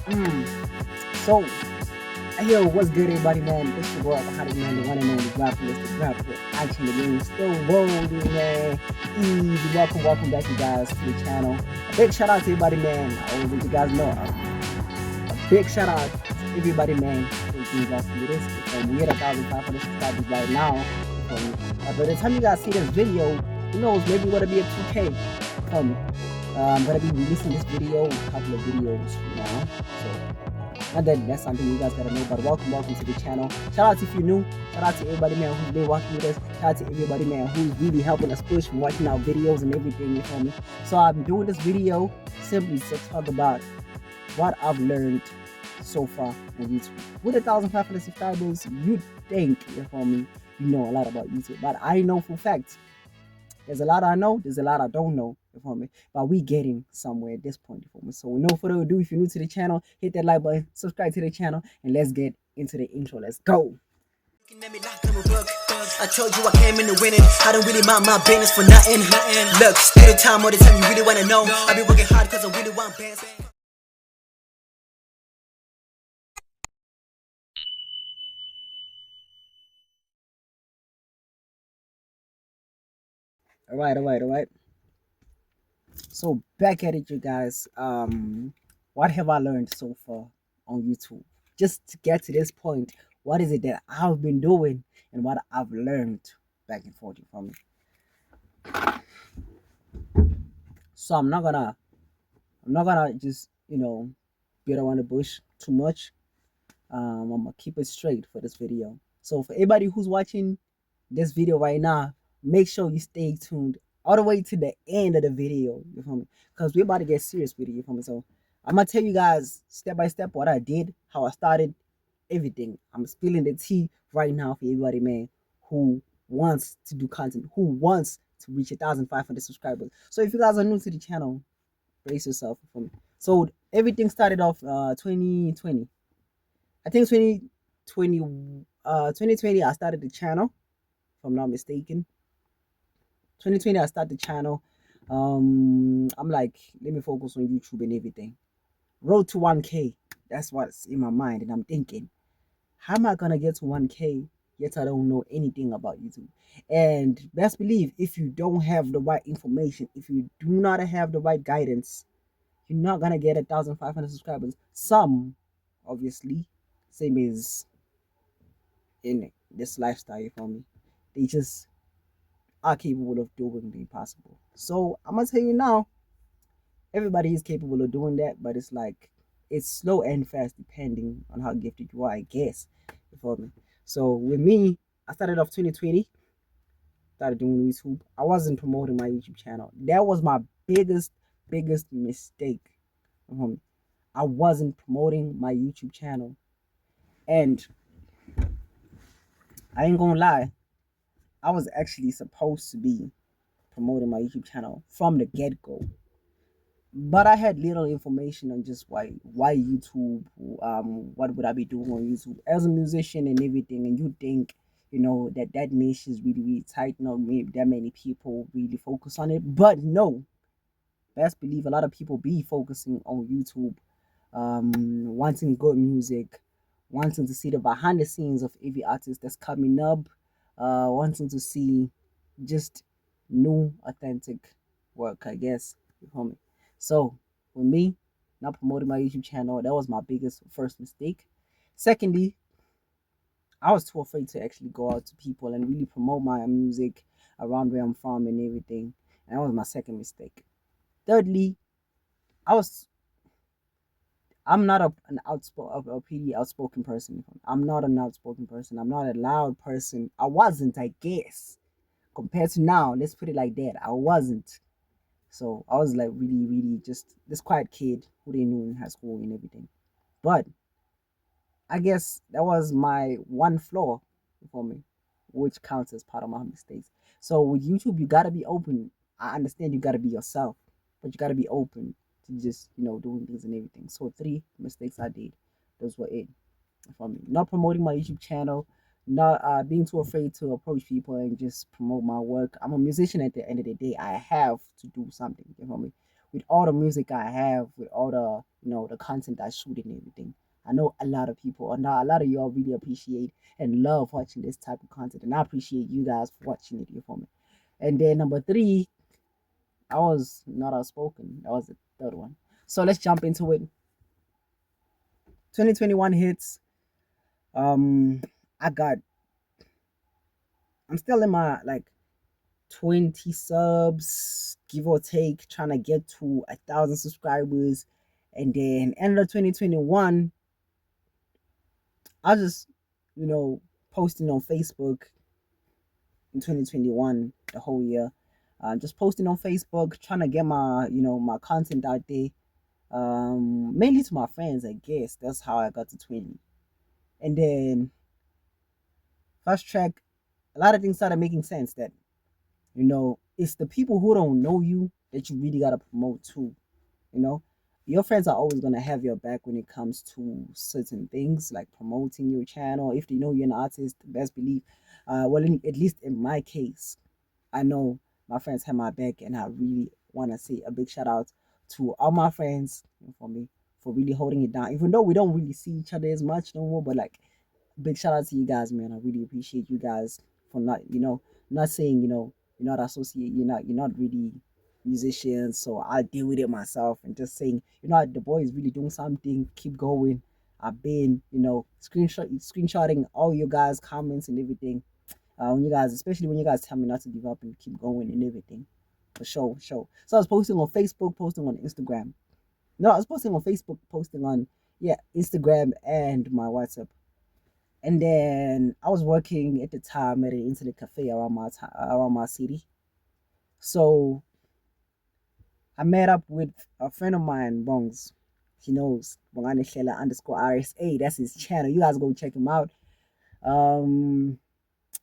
So, yo, what's good, everybody, man? It's your boy, the hottest man, the one and only rapper, rapper, action again, still rolling, man. Easy, welcome back, you guys, to the channel. A big shout out to everybody, man. I always let you guys know. A big shout out to everybody, man, who's been watching this. We hit 1,500 subscribers right now. By the time you guys see this video, who knows? Maybe we're gonna be at 2K. Um, I'm gonna be releasing this video, a couple of videos now. So, and then that's something you guys gotta know. But welcome to the channel. Shout out if you're new. Shout out to everybody, man, who's been watching with us. Shout out to everybody, man, who's really helping us push from watching our videos and everything. You feel me? So I'm doing this video simply to talk about what I've learned so far on YouTube. With 1,500 subscribers, you think, you feel me, you know a lot about YouTube. But I know for facts, there's a lot I know, there's a lot I don't know, you feel me? But we getting somewhere at this point, you feel me? So no further ado, if you're new to the channel, hit that like button, subscribe to the channel, and let's get into the intro. Let's go. I told you I came in to win it. I don't really mind my business for nothing. Look, spend the time all the time you really wanna know. I be working hard cause I really want bands. All right. So back at it, you guys. What have I learned so far on YouTube? Just to get to this point, what is it that I've been doing and what I've learned back and forth from it? So I'm not gonna just beat around the bush too much. I'm gonna keep it straight for this video. So for everybody who's watching this video right now, make sure you stay tuned all the way to the end of the video. You feel me? Because we're about to get serious with it. You feel me? So I'm gonna tell you guys step by step what I did, how I started, everything. I'm spilling the tea right now for everybody, man, who wants to do content, who wants to reach 1,500 subscribers. So if you guys are new to the channel, brace yourself for me. So everything started off 2020. I think 2020 2020 I started the channel, if I'm not mistaken. 2020 I started the channel. I'm like, let me focus on YouTube and everything. Road to 1K. That's what's in my mind, and I'm thinking, how am I gonna get to 1K? Yet I don't know anything about YouTube. And best believe, if you don't have the right information, if you do not have the right guidance, you're not gonna get 1,500 subscribers. Some, obviously, same as in this lifestyle, you feel me? They just are capable of doing the impossible. So I'm gonna tell you now, everybody is capable of doing that, but it's like it's slow and fast depending on how gifted you are, I guess. You feel me? So with me, I started off 2020, started doing YouTube. I wasn't promoting my YouTube channel. That was my biggest mistake. I wasn't promoting my YouTube channel. And I ain't gonna lie, I was actually supposed to be promoting my YouTube channel from the get-go. But I had little information on just why YouTube, what would I be doing on YouTube as a musician and everything. And you think, that niche is really tight, not maybe that many people really focus on it. But no, best believe a lot of people be focusing on YouTube, wanting good music, wanting to see the behind the scenes of every artist that's coming up, wanting to see just new authentic work, I guess. You feel me? So for me, not promoting my YouTube channel, that was my biggest first mistake. Secondly, I was too afraid to actually go out to people and really promote my music around where I'm from and everything. And that was my second mistake. Thirdly, I was I'm not an outspoken a PD outspoken person. I'm not an outspoken person. I'm not a loud person. I wasn't, I guess. Compared to now, let's put it like that. I wasn't. So I was like really just this quiet kid who they knew in high school and everything. But I guess that was my one flaw for me, which counts as part of my mistakes. So with YouTube, you gotta be open. I understand you gotta be yourself, but you gotta be open to just doing things and everything. So three mistakes I did. Those were it for me. Not promoting my YouTube channel, not being too afraid to approach people and just promote my work. I'm a musician at the end of the day. I have to do something, you know me? With all the music I have, with all the the content I shoot and everything. I know a lot of people, and a lot of y'all really appreciate and love watching this type of content, and I appreciate you guys for watching it, you for me. And then number three, I was not outspoken. That was the third one. So let's jump into it. 2021 hits. Um, I got. I'm still in my like 20 subs, give or take, trying to get to 1,000 subscribers. And then end of 2021, I just, you know, posting on Facebook in 2021 the whole year. Just posting on Facebook, trying to get my, my content out there. Mainly to my friends, I guess. That's how I got to 20. And then fast track, a lot of things started making sense that, it's the people who don't know you that you really gotta promote too. You know, your friends are always gonna have your back when it comes to certain things like promoting your channel. If they know you're an artist, best believe. At least in my case, I know my friends have my back, and I really want to say a big shout out to all my friends for me for really holding it down. Even though we don't really see each other as much no more, but like big shout out to you guys, man. I really appreciate you guys for not, not saying, you're not associate, you're not really musicians, so I'll deal with it myself, and just saying, the boy is really doing something, keep going. I've been, screenshotting all your guys' comments and everything. When you guys, especially when you guys tell me not to give up and keep going and everything. For sure, for sure. So I was posting on Facebook, posting on Instagram. No, I was posting on Facebook, posting on Instagram and my WhatsApp. And then I was working at the time at an internet cafe around my city. So I met up with a friend of mine, Bongs. He knows Bongani Shela underscore RSA. That's his channel. You guys go check him out. Um,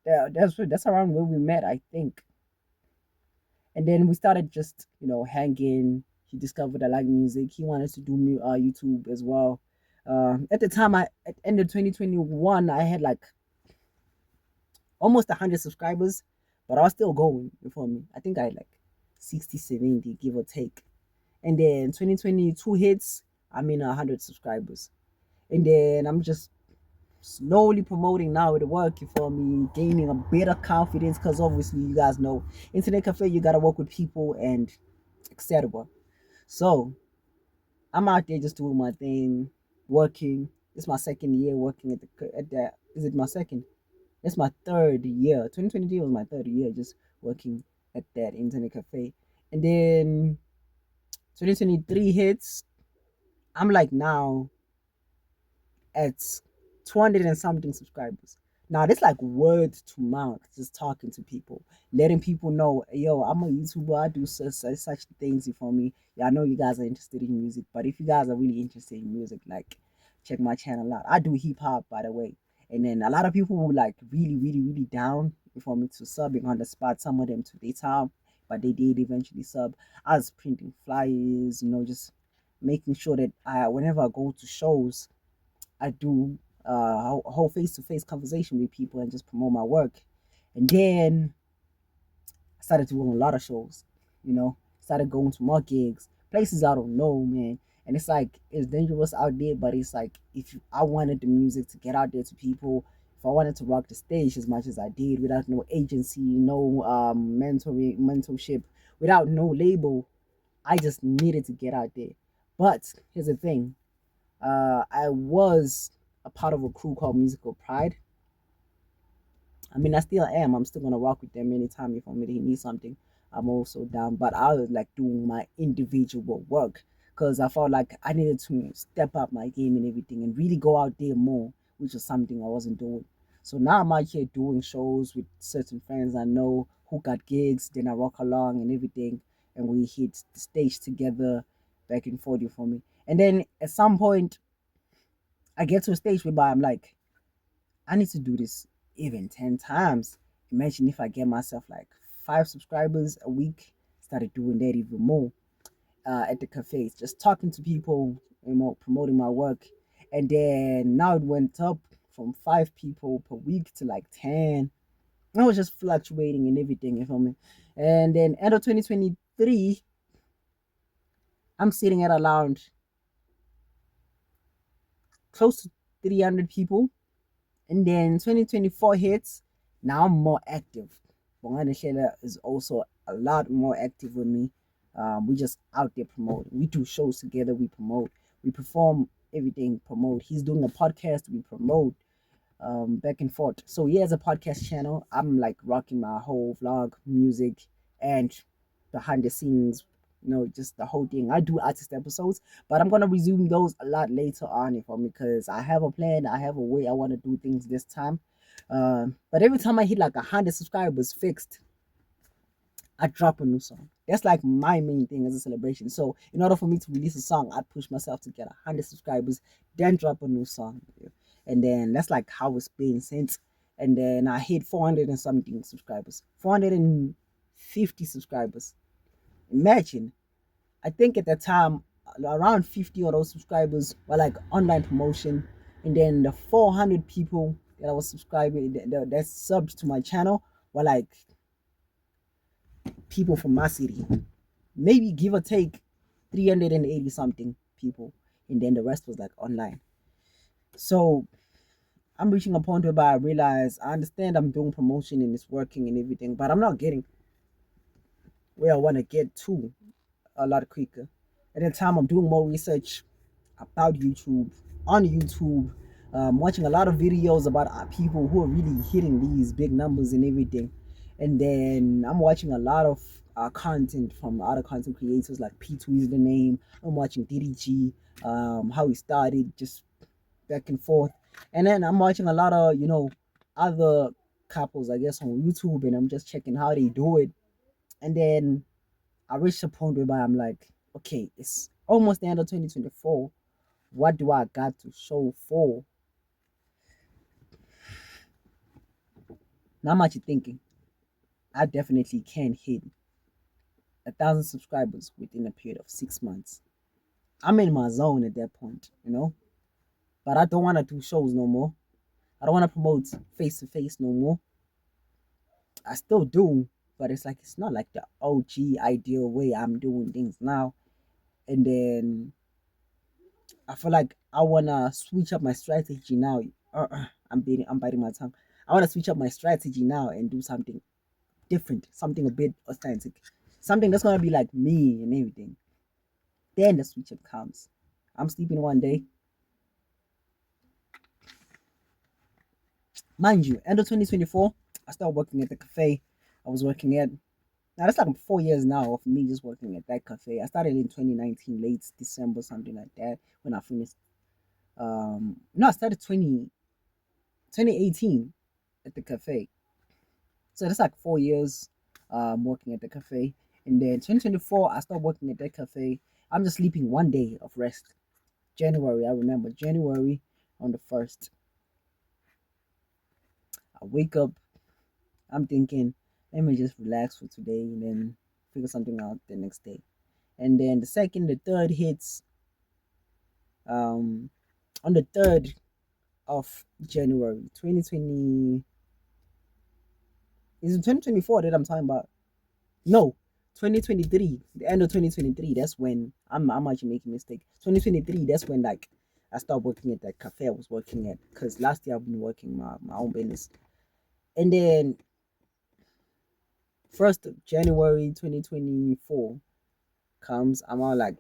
that's around where we met, I think. And then we started just hanging. He discovered I like music. He wanted to do YouTube as well. At the time, at end of 2021, I had like almost 100 subscribers, but I was still going. You feel me? I think I had like 60, 70, give or take. And then 2022 hits, I'm in 100 subscribers. And then I'm just slowly promoting now with the work, you feel me, gaining a better confidence, because obviously you guys know internet cafe, you gotta work with people and etc. So I'm out there just doing my thing, working. It's my second year working at the is it my second? It's my third year. 2023 was my third year just working at that internet cafe. And then 2023 hits. I'm like now at 200 and something subscribers. Now, this like word to mouth, just talking to people, letting people know, yo, I'm a YouTuber, I do such things for me. Yeah, I know you guys are interested in music, but if you guys are really interested in music, like check my channel out. I do hip hop, by the way. And then a lot of people were like really, really, really down for me to subbing on the spot. Some of them to their time, but they did eventually sub. I was printing flyers, just making sure that whenever I go to shows, I do a whole face to face conversation with people and just promote my work. And then I started doing a lot of shows, started going to more gigs, places I don't know, man. And it's like it's dangerous out there, but it's like I wanted the music to get out there to people, if I wanted to rock the stage as much as I did without no agency, no mentorship, without no label, I just needed to get out there. But here's the thing, I was a part of a crew called Musical Pride. I mean, I still am. I'm still gonna rock with them anytime if I'm really need something. I'm also down, but I was like doing my individual work because I felt like I needed to step up my game and everything and really go out there more, which was something I wasn't doing. So now I'm out here doing shows with certain friends I know who got gigs. Then I rock along and everything, and we hit the stage together, back and forth for me. And then at some point, I get to a stage whereby I'm like, I need to do this even 10 times. Imagine if I get myself like 5 subscribers a week, started doing that even more at the cafes, just talking to people, promoting my work. And then now it went up. from 5 people per week to like 10. I was just fluctuating and everything, you feel me? And then end of 2023, I'm sitting at around close to 300 people. And then 2024 hits. Now I'm more active. Bongani Shela is also a lot more active with me. We just out there promoting. We do shows together. We promote. We perform everything. Promote. He's doing a podcast. We promote. Back and forth. So he has a podcast channel. I'm like rocking my whole vlog, music, and behind the scenes, just the whole thing. I do artist episodes, but I'm gonna resume those a lot later on if I'm because I have a plan, I have a way I want to do things this time. But every time I hit like 100 subscribers fixed, I drop a new song. That's like my main thing as a celebration. So in order for me to release a song, I push myself to get 100 subscribers, then drop a new song. And then that's like how it's been since. And then I hit 400 and something subscribers, 450 subscribers. Imagine, I think at that time, around 50 of those subscribers were like online promotion. And then the 400 people that I was subscribing, that subbed to my channel were like people from my city. Maybe give or take 380 something people. And then the rest was like online. So I'm reaching a point whereby I realize I understand I'm doing promotion and it's working and everything, but I'm not getting where I want to get to a lot quicker. At the time, I'm doing more research about YouTube, on YouTube, watching a lot of videos about people who are really hitting these big numbers and everything. And then I'm watching a lot of content from other content creators like P2 is the name. I'm watching DDG, how he started, just back and forth. And then I'm watching a lot of, other couples, I guess, on YouTube, and I'm just checking how they do it. And then I reached a point whereby I'm like, okay, it's almost the end of 2024. What do I got to show for? Not much you thinking. I definitely can hit 1,000 subscribers within a period of 6 months. I'm in my zone at that point. But I don't want to do shows no more. I don't want to promote face to face no more. I still do, but it's not like the OG ideal way I'm doing things now. And then I feel like I wanna switch up my strategy now. I'm biting my tongue. I wanna switch up my strategy now and do something different, something a bit authentic, something that's gonna be like me and everything. Then the switch up comes. I'm sleeping one day, mind you, end of 2024. I started working at the cafe. I was working at Now that's like 4 years now of me just working at that cafe. I started in 2019, late December, something like that, when I finished. No, I started 2018 at the cafe. So that's like 4 years working at the cafe. And then 2024, I started working at that cafe. I'm just sleeping one day of rest. January, I remember January on the 1st. I wake up, I'm thinking, let me just relax for today and then figure something out the next day. And then the second, the third hits um on the 3rd of January 2020. Is it 2024 that I'm talking about? No, 2023, the end of 2023. That's when I'm actually making a mistake. 2023, that's when like I started working at that cafe I was working at, because last year I've been working my own business. And then 1st of January 2024 comes. I'm all like,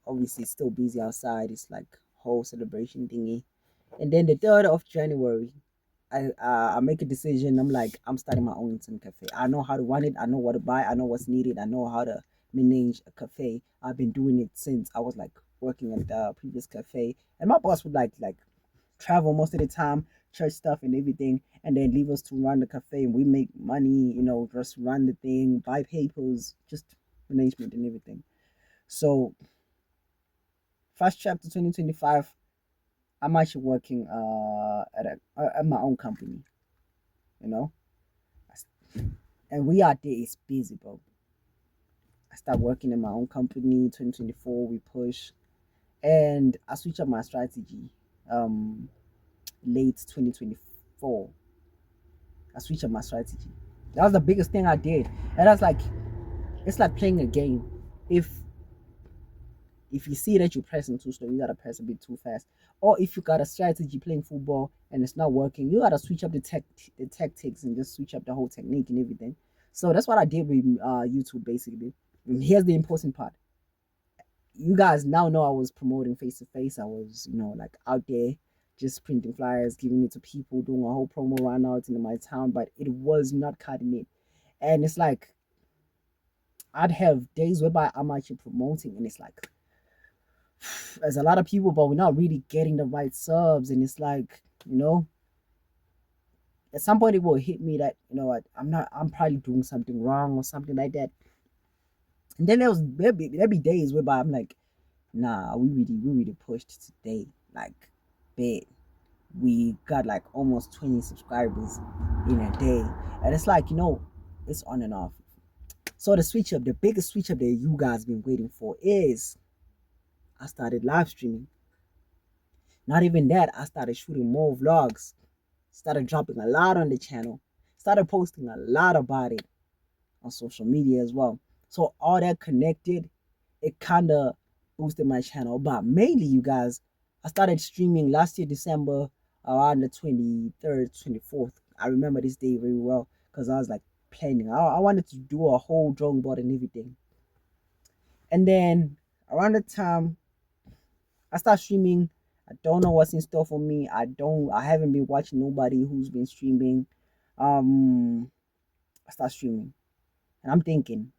obviously still busy outside. It's like whole celebration thingy. And then the 3rd of January, I make a decision. I'm like, I'm starting my own internet cafe. I know how to run it. I know what to buy. I know what's needed. I know how to manage a cafe. I've been doing it since I was like working at the previous cafe, and my boss would like travel most of the time, church stuff and everything, and then leave us to run the cafe. And we make money, just run the thing, buy papers, just management and everything. So, first chapter 2025. I'm actually working at my own company, you know, and we out there is busy, bro. I start working in my own company. 2024, we push, and I switch up my strategy. Um, late 2024. I switched up my strategy. That was the biggest thing I did. And that's like, it's like playing a game. If if you see that you're pressing too slow, you gotta press a bit too fast. Or if you got a strategy playing football and it's not working, you gotta switch up the tactics and just switch up the whole technique and everything. So that's what I did with YouTube basically. And here's the important part. You guys now know I was promoting face to face. I was, like out there just printing flyers, giving it to people, doing a whole promo run out in my town, but it was not cutting it. And it's like I'd have days whereby I'm actually promoting and it's like there's a lot of people, but we're not really getting the right subs. And it's like, at some point it will hit me that, what, I'm probably doing something wrong or something like that. And then there'll be days whereby I'm like, nah, we really pushed today. Like, bad. We got like almost 20 subscribers in a day. And it's like, it's on and off. So the biggest switch up that you guys been waiting for is I started live streaming. Not even that, I started shooting more vlogs, started dropping a lot on the channel, started posting a lot about it on social media as well. So all that connected, it kind of boosted my channel. But mainly, you guys, I started streaming last year, December, around the 23rd, 24th. I remember this day very well because I was like planning. I wanted to do a whole drawing board and everything. And then around the time I start streaming, I don't know what's in store for me. I haven't been watching nobody who's been streaming. Um I start streaming and I'm thinking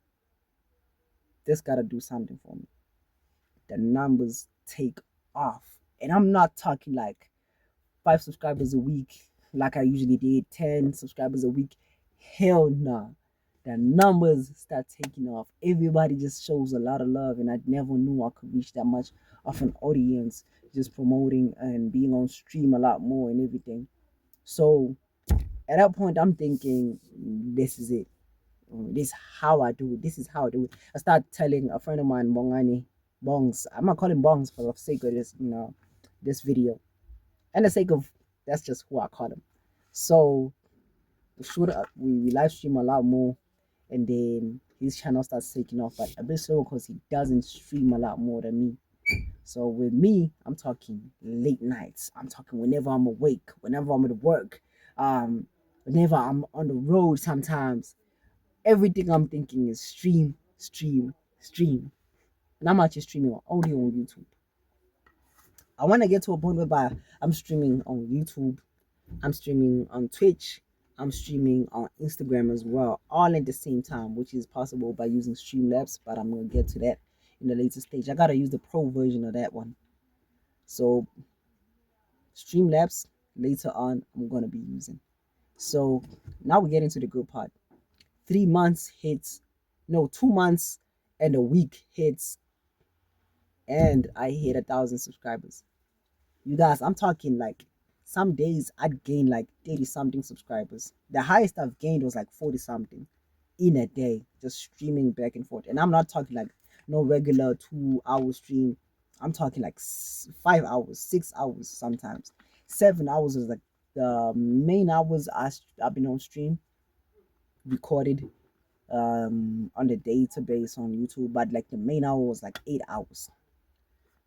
this gotta do something for me. The numbers take off. And I'm not talking like 5 subscribers a week like I usually did, 10 subscribers a week. Hell nah. The numbers start taking off. Everybody just shows a lot of love, and I never knew I could reach that much of an audience just promoting and being on stream a lot more and everything. So at that point, I'm thinking, this is it. This is how I do it. This is how I do it. I start telling a friend of mine, Bongani, Bongs. I'm gonna call him Bongs for the sake of this, this video, and the sake of that's just who I call him. So we live stream a lot more, and then his channel starts taking off, but a bit slow because he doesn't stream a lot more than me. So with me, I'm talking late nights. I'm talking whenever I'm awake, whenever I'm at work, whenever I'm on the road. Sometimes everything I'm thinking is stream, stream, stream, and I'm actually streaming only on YouTube. I want to get to a point whereby I'm streaming on YouTube, I'm streaming on Twitch, I'm streaming on Instagram as well, all at the same time, which is possible by using Streamlabs, but I'm going to get to that in the later stage. I got to use the pro version of that one. So, Streamlabs, later on, I'm going to be using. So, now we get into the good part. 3 months hits, no, 2 months and a week hits, and I hit 1,000 subscribers. You guys, I'm talking like some days I'd gain like 30 something subscribers. The highest I've gained was like 40 something in a day, just streaming back and forth. And I'm not talking like no regular 2 hour stream. I'm talking like 5 hours, 6 hours sometimes. 7 hours is like the main hours I've been on stream, recorded on the database on YouTube, but like the main hour was like 8 hours.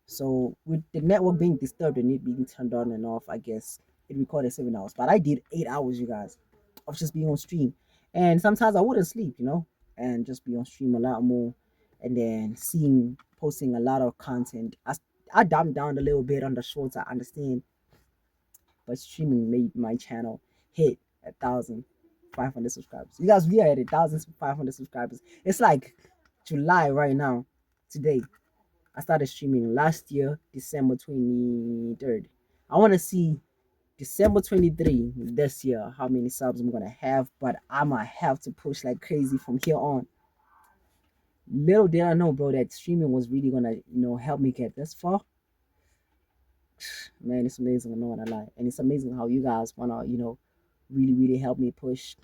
So with the network being disturbed and it being turned on and off, I guess it recorded 7 hours. But I did 8 hours, you guys, of just being on stream. And sometimes I wouldn't sleep, and just be on stream a lot more. And then posting a lot of content. I dumbed down a little bit on the shorts, I understand. But streaming made my channel hit 1,500 subscribers. You guys, we are at 1,500 subscribers. It's like July right now, today. I started streaming last year, December 23rd. I want to see December 23 this year, how many subs I'm going to have, but I might have to push like crazy from here on. Little did I know, bro, that streaming was really going to, help me get this far. Man, it's amazing. I'm not going to lie. And it's amazing how you guys want to, really, really help me push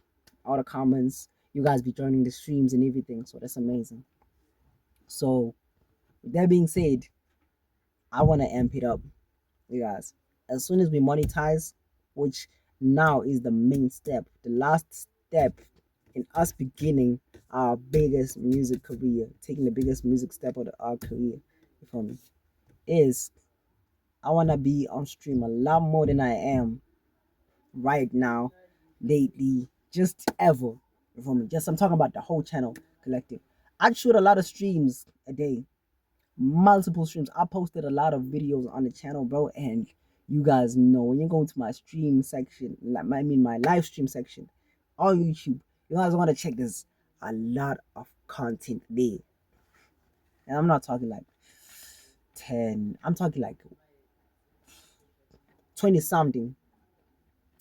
all the comments. You guys be joining the streams and everything. So that's amazing. So, with that being said, I want to amp it up, you guys. As soon as we monetize, which now is the main step, the last step in us beginning our biggest music career, taking the biggest music step of our career. You feel me? Is I wanna be on stream a lot more than I am right now, lately, just ever. You feel me? Just I'm talking about the whole channel collective. I shoot a lot of streams a day, multiple streams. I posted a lot of videos on the channel, bro, and you guys know when you go into my stream section, like my live stream section on YouTube, you guys want to check this. A lot of content there, and I'm not talking like 10. I'm talking like 20 something.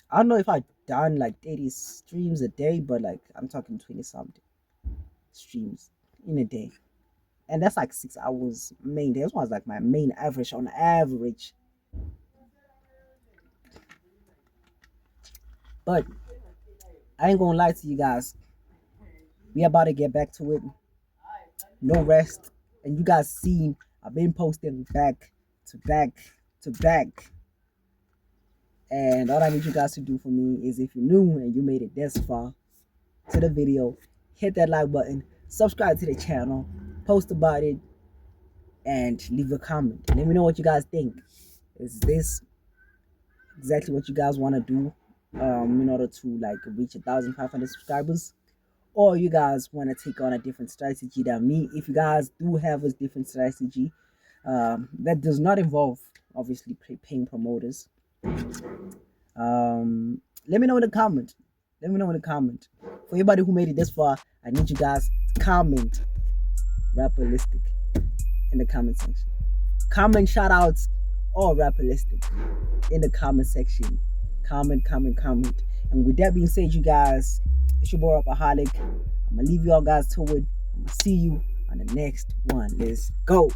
I don't know if I've done like 30 streams a day, but like I'm talking 20 something streams in a day. And that's like 6 hours main day. This was like my main average on average. But I ain't gonna lie to you guys. We about to get back to it. No rest. And you guys seen I've been posting back to back to back. And all I need you guys to do for me is, if you're new and you made it this far to the video, hit that like button, subscribe to the channel, post about it, and leave a comment. Let me know what you guys think. Is this exactly what you guys want to do in order to like reach 1,500 subscribers? Or you guys want to take on a different strategy than me? If you guys do have a different strategy that does not involve obviously paying promoters, let me know in the comment. Let me know in the comment. For anybody who made it this far, I need you guys to comment Rapperlistic in the comment section. Comment shout outs or Rapperlistic in the comment section. Comment. And with that being said, you guys, it's your boy Rapperholic. I'm gonna leave you all guys to it. I'm gonna see you on the next one. Let's go.